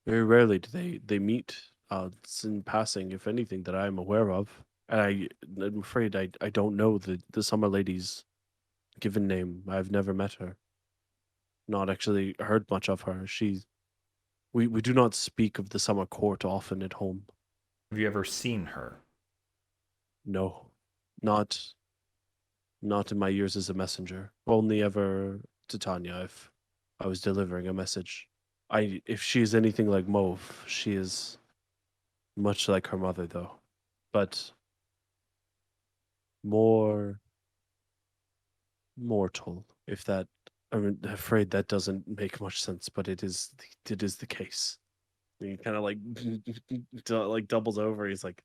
very rarely do they meet. It's in passing, if anything, that I'm aware of. And I'm afraid I don't know the Summer Lady's given name. I've never met her. Not actually heard much of her. We do not speak of the Summer Court often at home. Have you ever seen her? No, not in my years as a messenger. Only ever to Tanya if I was delivering a message. If she is anything like Mauve, she is much like her mother, though, but more mortal. If that, I'm afraid that doesn't make much sense, but it is the case. And he kind of like doubles over. He's like,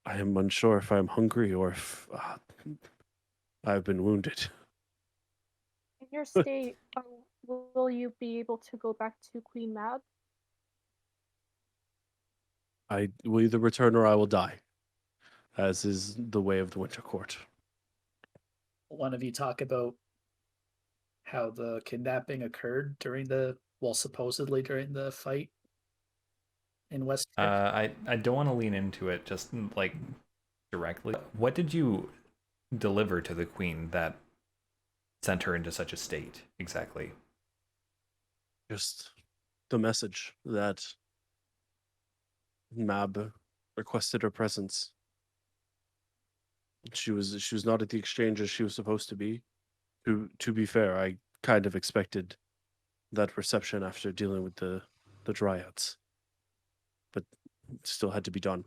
I am unsure if I'm hungry or if I've been wounded. In your state, will you be able to go back to Queen Mab? I will either return or I will die, as is the way of the Winter Court. One of you talk about how the kidnapping occurred supposedly during the fight in West. I don't want to lean into it just like directly. What did you deliver to the queen that sent her into such a state exactly? Just the message that Mab requested her presence. She was not at the exchange as she was supposed to be. To be fair, I kind of expected that reception after dealing with the dryads, but it still had to be done.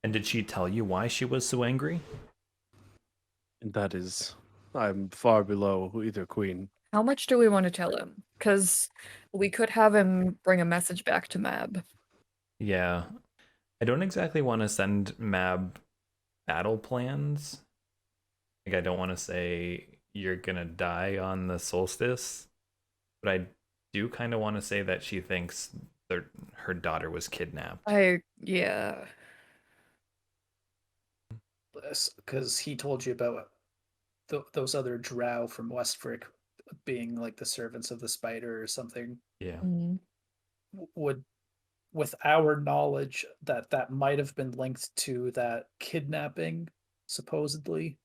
And did she tell you why she was so angry? And that is, I'm far below either queen. How much do we want to tell him? Because we could have him bring a message back to Mab. Yeah. I don't exactly want to send Mab battle plans. Like, I don't want to say you're gonna die on the solstice, but I do kind of want to say that she thinks that her daughter was kidnapped. Yeah. Because he told you about those other drow from Westfrick being like the servants of the spider or something. Yeah. Would, with our knowledge that might have been linked to that kidnapping, supposedly,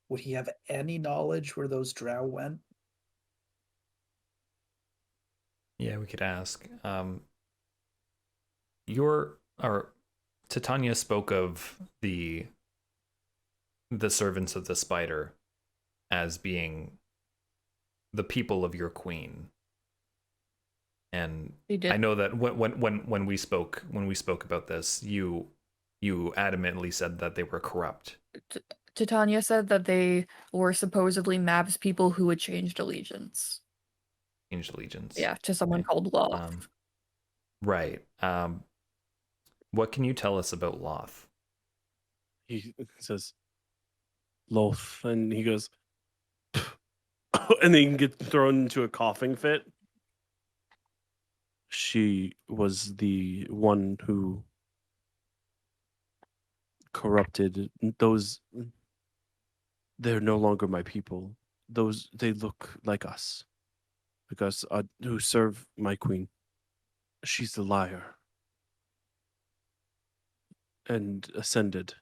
would he have any knowledge where those drow went? Yeah, we could ask. Titania spoke of the servants of the spider as being the people of your queen. And I know that when we spoke about this, you adamantly said that they were corrupt. Titania said that they were supposedly Mab's people who had changed allegiance. Yeah, to someone called Loth. Right. What can you tell us about Loth? He says, Loth, and he goes, and then he gets thrown into a coughing fit. She was the one who corrupted those. They're no longer my people. They look like us, because who serve my queen. She's the liar, and ascended,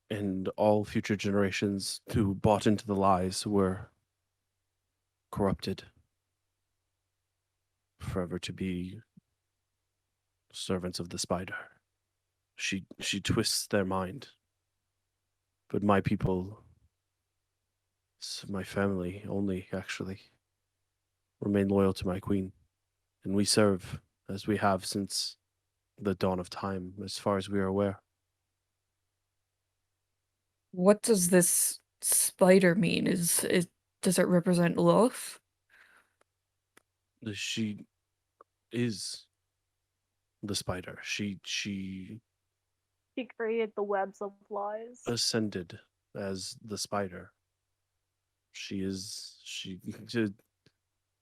and all future generations who bought into the lies were corrupted, forever to be servants of the spider. She twists their mind. But my people, my family only, actually, remain loyal to my queen. And we serve as we have since the dawn of time, as far as we are aware. What does this spider mean? Does it represent Loth? She is the spider. She created the webs of lies. ascended as the spider.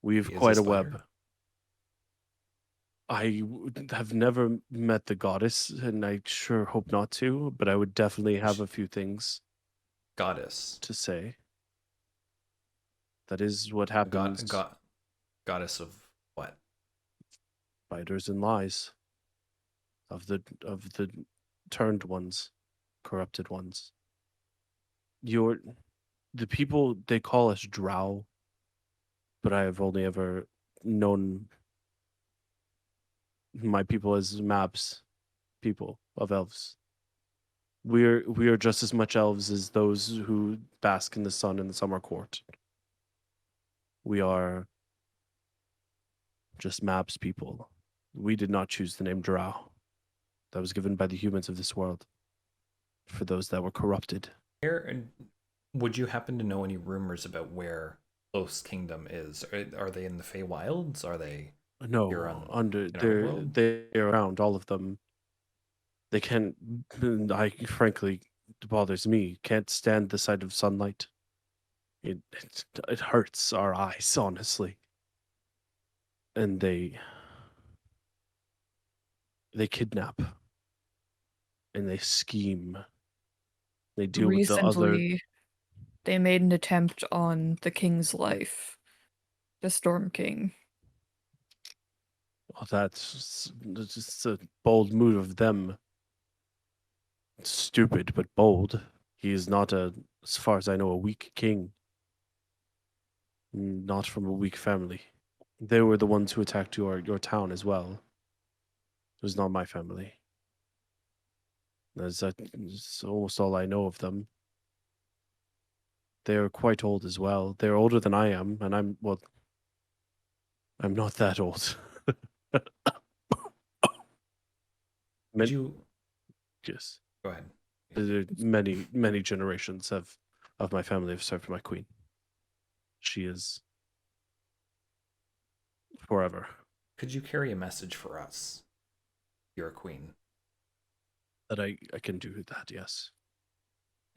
We have quite a web. I have never met the goddess, and I sure hope not to, but I would definitely have a few things Goddess to say. That is what happens. Goddess of what? Spiders and lies. Of the turned ones, corrupted ones. The people, they call us drow, but I have only ever known my people as Mab's people of elves. We are just as much elves as those who bask in the sun in the summer court. We are just Mab's people. We did not choose the name drow. That was given by the humans of this world for those that were corrupted. Would you happen to know any rumors about where Loth's kingdom is? Are they in the Fey Wilds? Are they? No, they're around, all of them. They can't. Frankly, it bothers me. Can't stand the sight of sunlight. It hurts our eyes, honestly. And they kidnap. And they scheme. They deal with the other. Recently, they made an attempt on the king's life, the Storm King. Oh, that's just a bold move of them. Stupid, but bold. He is not as far as I know, a weak king. Not from a weak family. They were the ones who attacked your town as well. It was not my family. That's almost all I know of them. They're quite old as well. They're older than I am, and I'm not that old. Could you Yes. go ahead? Many generations of my family have served my queen. She is forever. Could you carry a message for us, your queen? That I can do that, yes.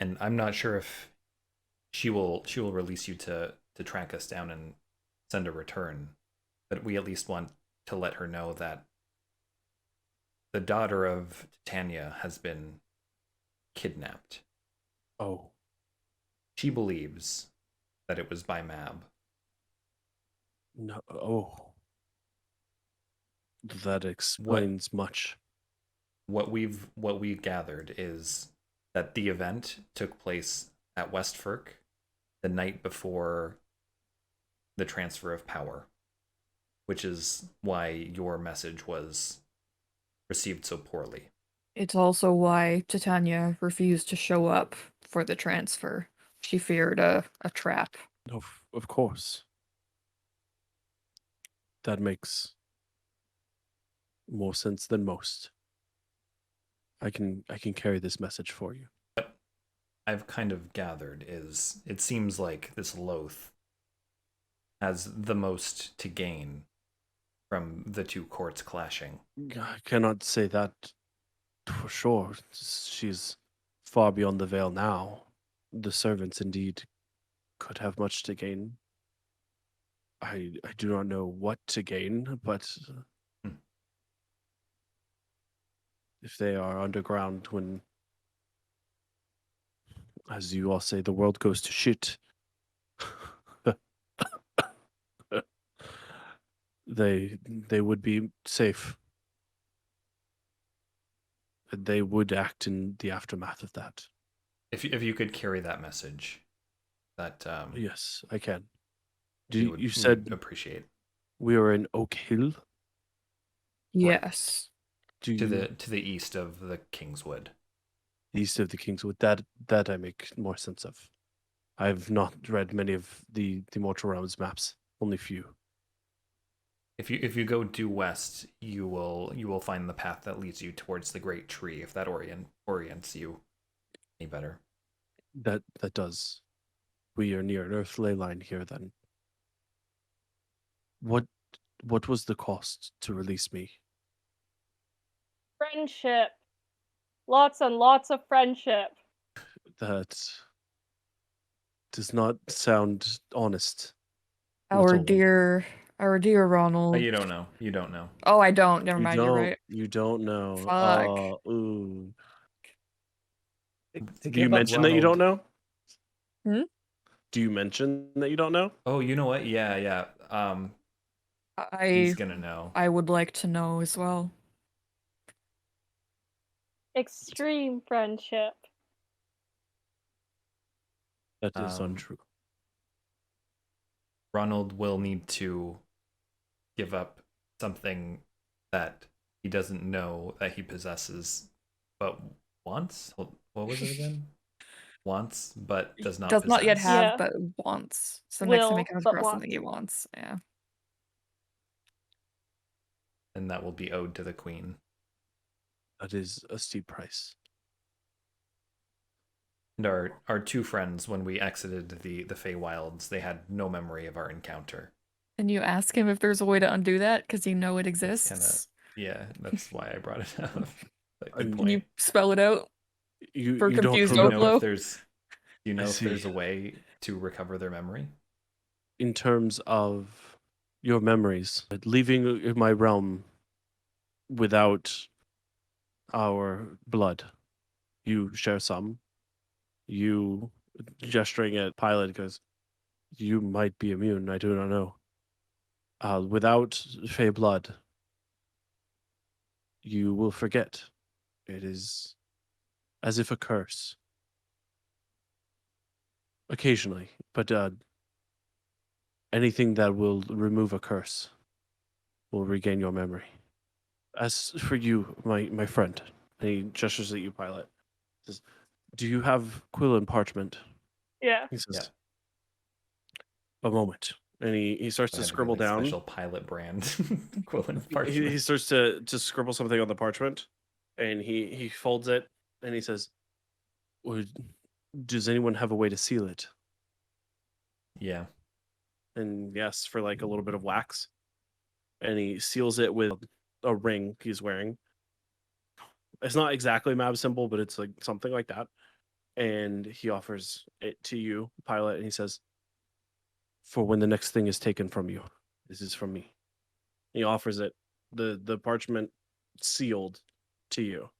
And I'm not sure if she will release you to track us down and send a return, but we at least want to let her know that the daughter of Titania has been kidnapped. Oh. She believes that it was by Mab. No. Oh. That explains much. What we gathered is that the event took place at Westfirk the night before the transfer of power, which is why your message was received so poorly. It's also why Titania refused to show up for the transfer. She feared a trap. Of course. That makes more sense than most. I can carry this message for you. What I've kind of gathered is it seems like this Loth has the most to gain from the two courts clashing. I cannot say that for sure. She's far beyond the veil now. The servants indeed could have much to gain. I do not know what to gain, but if they are underground when, as you all say, the world goes to shit, they would be safe. They would act in the aftermath of that. If you could carry that message, that Yes, I can. we said would appreciate we are in Oak Hill? Yes. to the east of the Kingswood. East of the Kingswood. That I make more sense of. I've not read many of the Mortal Realms maps, only few. If you go due west, you will find the path that leads you towards the Great Tree. If that orients you any better. That does. We are near an earth ley line here then. What was the cost to release me? Friendship. Lots and lots of friendship. That does not sound honest. Our Little one. dear Ronald. Oh, you don't know. You don't know. Oh, I don't. Never mind. You're right. You don't know. Fuck. Ooh. To Do you give up mention that you don't Ronald- know? Hmm? Do you mention that you don't know? Oh, you know what? Yeah. He's gonna know. I would like to know as well. Extreme friendship. That is Um, untrue. Ronald will need to give up something that he doesn't know that he possesses, but wants. What was it again? Wants, but does not. Does not yet possess. have, Yeah. but wants. So next time he Will, comes but across something wants. he wants. Yeah. And that will be owed to the queen. That is a steep price. And our two friends, when we exited the Fey Wilds, they had no memory of our encounter. And you ask him if there's a way to undo that because you know it That's exists. yeah, that's why I brought it up. But good Can Can you point. spell it out? You For you don't confused Do you know Oglo? if there's I see. there's a way to recover their memory? In terms of your memories, leaving my realm without our blood, you share some. You gesturing at Pilot goes, you might be immune. I do not know. Without Fey blood, you will forget. It is as if a curse. Occasionally, but anything that will remove a curse will regain your memory. As for you, my friend, And he gestures at you, Pilot. He says, "Do you have quill and parchment?" Yeah. He says, "A moment." And he starts I to had to go, scribble like, down. special pilot brand equivalent He parchment. starts to scribble something on the parchment, and he folds it, and he says, "Does anyone have a way to seal it?" Yeah. And yes, for like a little bit of wax. And he seals it with a ring he's wearing. It's not exactly Mab symbol, but it's like something like that. And he offers it to you, Pilot, and he says, "For when the next thing is taken from you, this is from me." He offers it, the parchment sealed to you.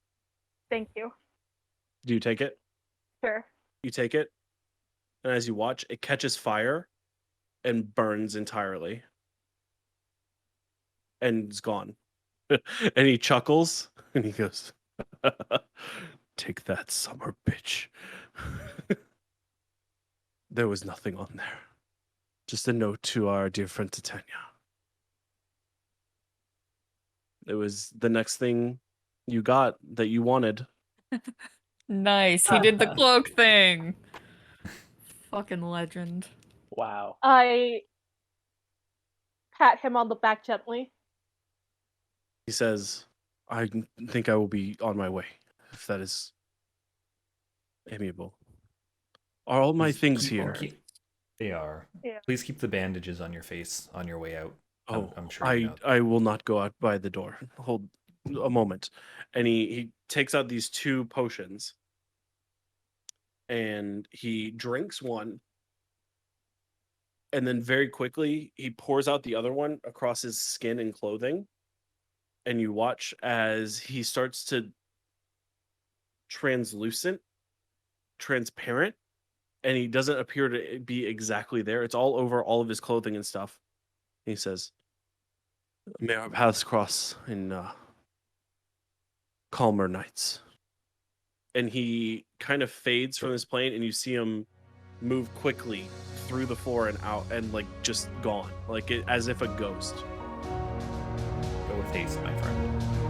Thank you. Do you take it? Sure. You take it, and as you watch, it catches fire and burns entirely. And it's gone. And he chuckles and he goes, "Take that, summer bitch." There was nothing on there. Just a note to our dear friend Titania. It was the next thing you got that you wanted. Nice. He did the cloak thing. Fucking legend. Wow. I pat him on the back gently. He says, "I think I will be on my way, if that is amiable. Are all my Please things keep- here?" They are. Yeah. Please keep the bandages on your face on your way out. "Oh, I'm sure you know. I will not go out by the door. Hold a moment." And he takes out these 2 potions. And he drinks one. And then very quickly, he pours out the other one across his skin and clothing. And you watch as he starts to transparent, and he doesn't appear to be exactly there. It's all over all of his clothing and stuff. He says, "May our paths cross in calmer nights." And he kind of fades from this plane, and you see him move quickly through the floor and out, and like just gone, like as if a ghost. Go with haste, my friend.